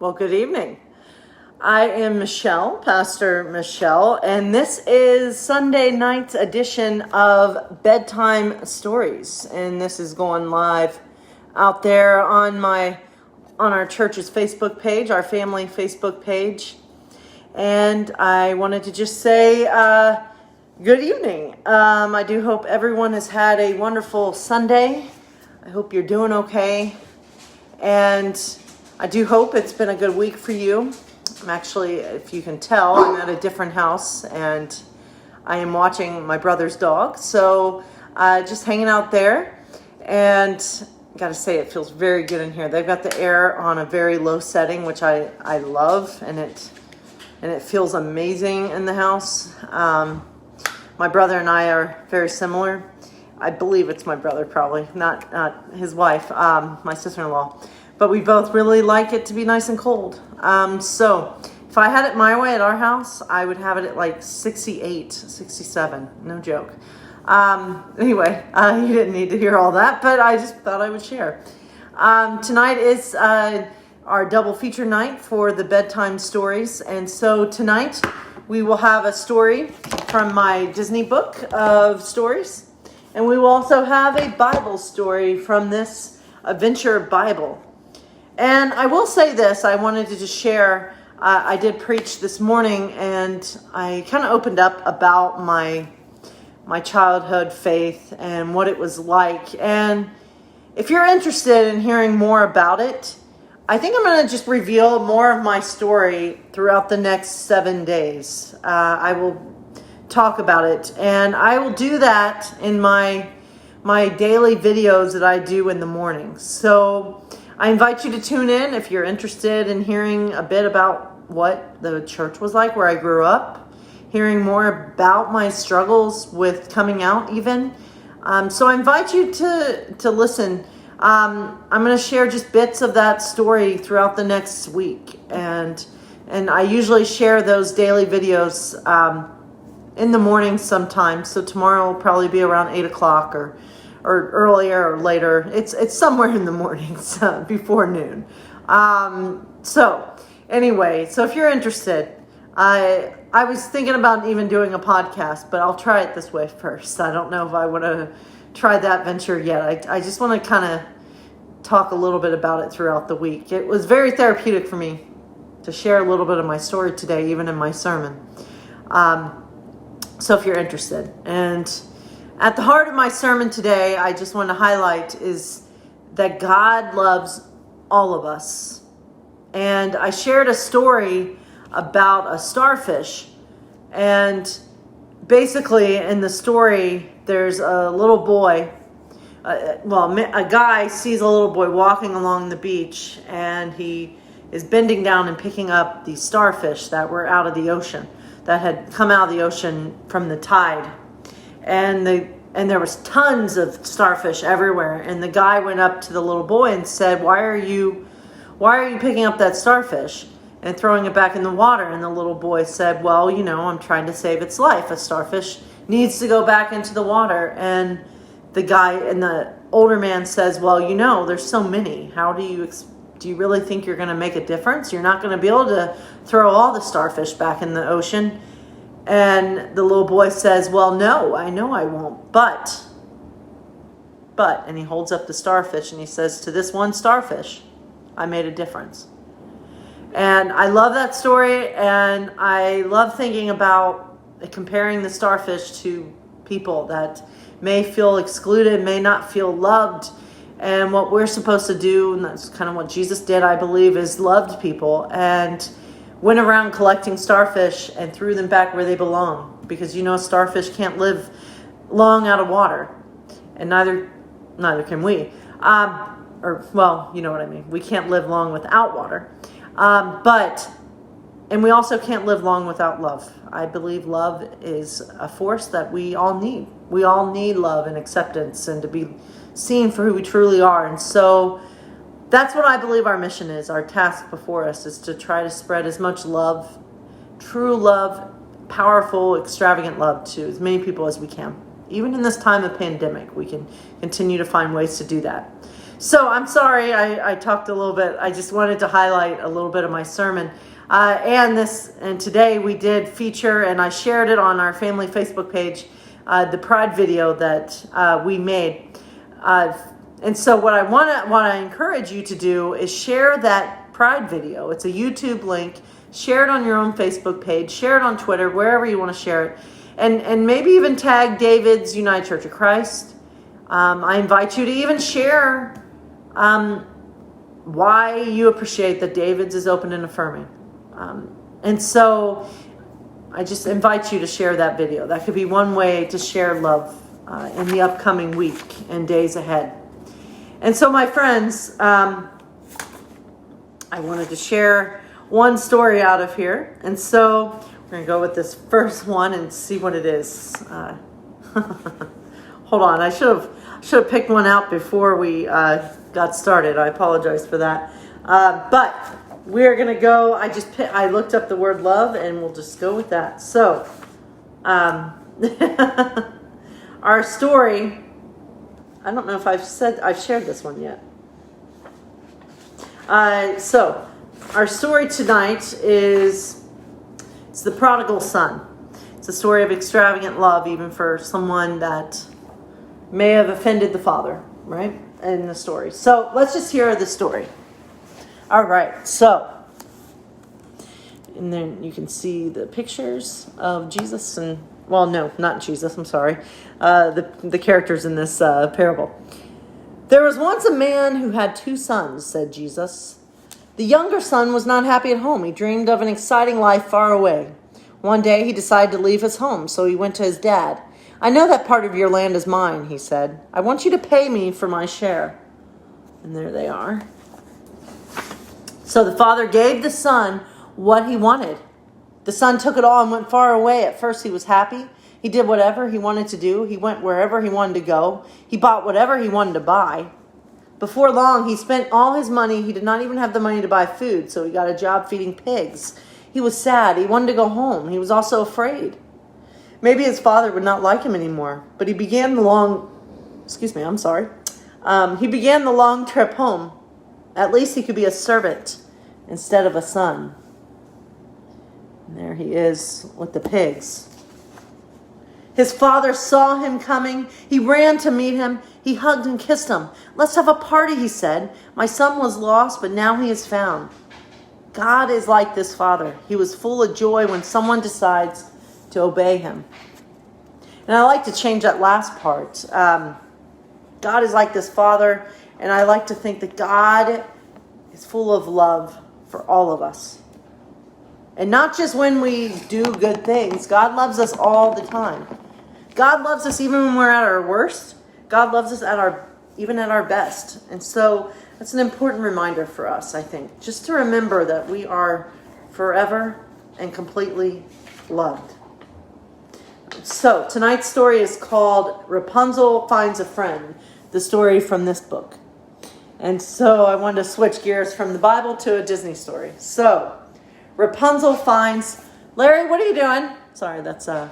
Well, good evening. I am Michelle, Pastor Michelle, and this is Sunday night's edition of Bedtime Stories. And this is going live out there on our church's Facebook page, our family Facebook page. And I wanted to just say good evening. I do hope everyone has had a wonderful Sunday. I hope you're doing okay. And I do hope it's been a good week for you. I'm actually, if you can tell, I'm at a different house and I am watching my brother's dog. So just hanging out there, and I gotta say it feels very good in here. They've got the air on a very low setting, which I love, and it feels amazing in the house. My brother and I are very similar. I believe it's my brother, probably, not his wife, my sister-in-law. But we both really like it to be nice and cold. So if I had it my way at our house, I would have it at like 68, 67. No joke. Anyway, you didn't need to hear all that, but I just thought I would share. Tonight is our double feature night for the bedtime stories. And so tonight we will have a story from my Disney book of stories. And we will also have a Bible story from this Adventure Bible. And I will say this, I wanted to just share, I did preach this morning, and I kind of opened up about my childhood faith and what it was like. And if you're interested in hearing more about it, I think I'm going to just reveal more of my story throughout the next 7 days. I will talk about it, and I will do that in my daily videos that I do in the morning. So I invite you to tune in if you're interested in hearing a bit about what the church was like where I grew up, hearing more about my struggles with coming out even. So I invite you to listen. I'm going to share just bits of that story throughout the next week. And I usually share those daily videos in the morning sometimes. So tomorrow will probably be around 8 o'clock or earlier or later. It's somewhere in the mornings before noon. So anyway, so if you're interested, I was thinking about even doing a podcast, but I'll try it this way first. I don't know if I want to try that venture yet. I just want to kind of talk a little bit about it throughout the week. It was very therapeutic for me to share a little bit of my story today, even in my sermon. So if you're interested. And at the heart of my sermon today, I just want to highlight is that God loves all of us. And I shared a story about a starfish. And basically in the story, there's a little boy. A guy sees a little boy walking along the beach, and he is bending down and picking up these starfish that were out of the ocean, that had come out of the ocean from the tide. And there was tons of starfish everywhere. And the guy went up to the little boy and said, why are you picking up that starfish and throwing it back in the water? And the little boy said, well, I'm trying to save its life. A starfish needs to go back into the water. And the older man says, well, there's so many. How do you really think you're going to make a difference? You're not going to be able to throw all the starfish back in the ocean. And the little boy says, well, no, I know I won't, but, and he holds up the starfish and he says, to this one starfish, I made a difference. And I love that story, and I love thinking about comparing the starfish to people that may feel excluded, may not feel loved. And what we're supposed to do, and that's kind of what Jesus did, I believe, is loved people and went around collecting starfish and threw them back where they belong. Because starfish can't live long out of water. And neither can we. You know what I mean. We can't live long without water. And we also can't live long without love. I believe love is a force that we all need. We all need love and acceptance and to be seen for who we truly are. And so that's what I believe our mission is. Our task before us is to try to spread as much love, true love, powerful, extravagant love to as many people as we can. Even in this time of pandemic, we can continue to find ways to do that. So I'm sorry I talked a little bit. I just wanted to highlight a little bit of my sermon. And today we did feature, and I shared it on our family Facebook page, the Pride video that we made. And so what I encourage you to do is share that Pride video. It's a YouTube link. Share it on your own Facebook page. Share it on Twitter, wherever you want to share it. And maybe even tag David's United Church of Christ. I invite you to even share why you appreciate that David's is open and affirming. And so I just invite you to share that video. That could be one way to share love in the upcoming week and days ahead. And so, my friends, I wanted to share one story out of here. And so we're going to go with this first one and see what it is. Hold on. I should have picked one out before we got started. I apologize for that. But we're going to go. I looked up the word love, and we'll just go with that. So, our story, I don't know if I've shared this one yet. So, our story tonight it's the prodigal son. It's a story of extravagant love, even for someone that may have offended the father, right? In the story. So, let's just hear the story. All right, so, and then you can see the pictures of Jesus and, well, no, not Jesus, I'm sorry, the characters in this parable. There was once a man who had 2 sons, said Jesus. The younger son was not happy at home. He dreamed of an exciting life far away. One day he decided to leave his home, so he went to his dad. I know that part of your land is mine, he said. I want you to pay me for my share. And there they are. So the father gave the son what he wanted. The son took it all and went far away. At first he was happy. He did whatever he wanted to do. He went wherever he wanted to go. He bought whatever he wanted to buy. Before long, he spent all his money. He did not even have the money to buy food, so he got a job feeding pigs. He was sad. He wanted to go home. He was also afraid. Maybe his father would not like him anymore, but he began the long trip home. At least he could be a servant instead of a son. And there he is with the pigs. His father saw him coming. He ran to meet him. He hugged and kissed him. Let's have a party, he said. My son was lost, but now he is found. God is like this father. He was full of joy when someone decides to obey him. And I like to change that last part. God is like this father, and I like to think that God is full of love for all of us. And not just when we do good things. God loves us all the time. God loves us even when we're at our worst. God loves us even at our best. And so that's an important reminder for us, I think. Just to remember that we are forever and completely loved. So tonight's story is called Rapunzel Finds a Friend. The story from this book. And so I wanted to switch gears from the Bible to a Disney story. So Rapunzel finds... Larry, what are you doing? Sorry, that's the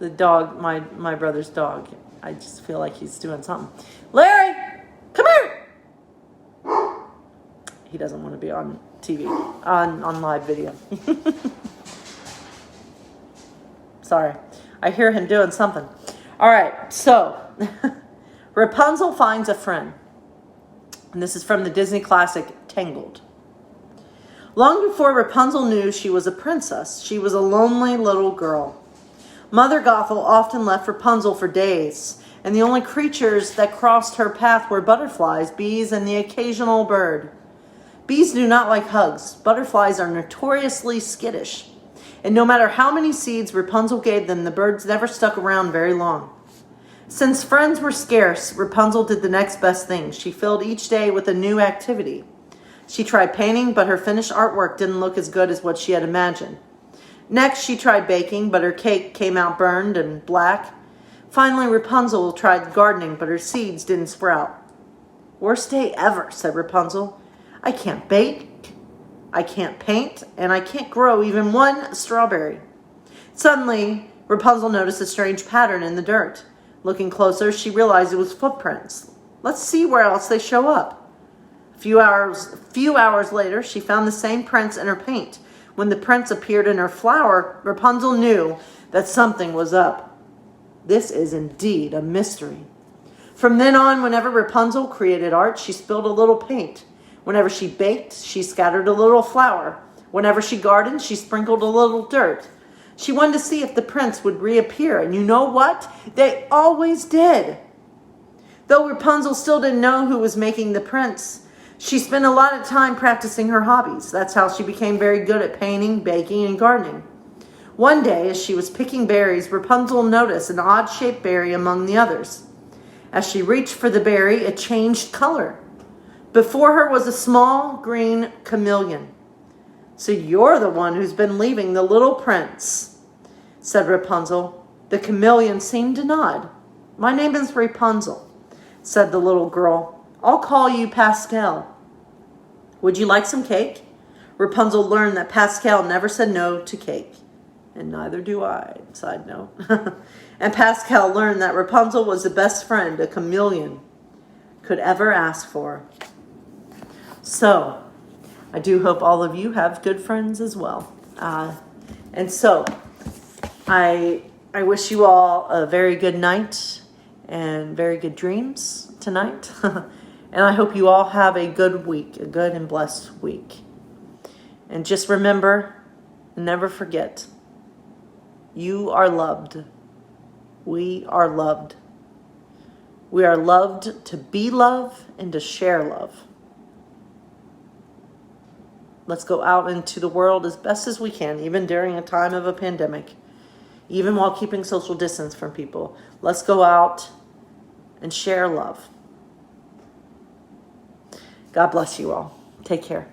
dog, my brother's dog. I just feel like he's doing something. Larry, come here! He doesn't want to be on TV, on live video. Sorry, I hear him doing something. All right, so Rapunzel finds a friend. And this is from the Disney classic Tangled. Long before Rapunzel knew she was a princess, she was a lonely little girl. Mother Gothel often left Rapunzel for days, and the only creatures that crossed her path were butterflies, bees, and the occasional bird. Bees do not like hugs. Butterflies are notoriously skittish. And no matter how many seeds Rapunzel gave them, the birds never stuck around very long. Since friends were scarce, Rapunzel did the next best thing. She filled each day with a new activity. She tried painting, but her finished artwork didn't look as good as what she had imagined. Next, she tried baking, but her cake came out burned and black. Finally, Rapunzel tried gardening, but her seeds didn't sprout. Worst day ever, said Rapunzel. I can't bake, I can't paint, and I can't grow even one strawberry. Suddenly, Rapunzel noticed a strange pattern in the dirt. Looking closer, she realized it was footprints. Let's see where else they show up. Few hours later, she found the same prince in her paint. When the prince appeared in her flower, Rapunzel knew that something was up. This is indeed a mystery. From then on, whenever Rapunzel created art, she spilled a little paint. Whenever she baked, she scattered a little flour. Whenever she gardened, she sprinkled a little dirt. She wanted to see if the prince would reappear, and you know what? They always did. Though Rapunzel still didn't know who was making the prince, she spent a lot of time practicing her hobbies. That's how she became very good at painting, baking, and gardening. One day, as she was picking berries, Rapunzel noticed an odd-shaped berry among the others. As she reached for the berry, it changed color. Before her was a small green chameleon. "So you're the one who's been leaving the little prince," said Rapunzel. The chameleon seemed to nod. "My name is Rapunzel," said the little girl. "I'll call you Pascal. Would you like some cake?" Rapunzel learned that Pascal never said no to cake. And neither do I, side note. And Pascal learned that Rapunzel was the best friend a chameleon could ever ask for. So, I do hope all of you have good friends as well. And so, I wish you all a very good night and very good dreams tonight. And I hope you all have a good week, a good and blessed week. And just remember, never forget, you are loved. We are loved. We are loved to be love and to share love. Let's go out into the world as best as we can, even during a time of a pandemic, even while keeping social distance from people. Let's go out and share love. God bless you all. Take care.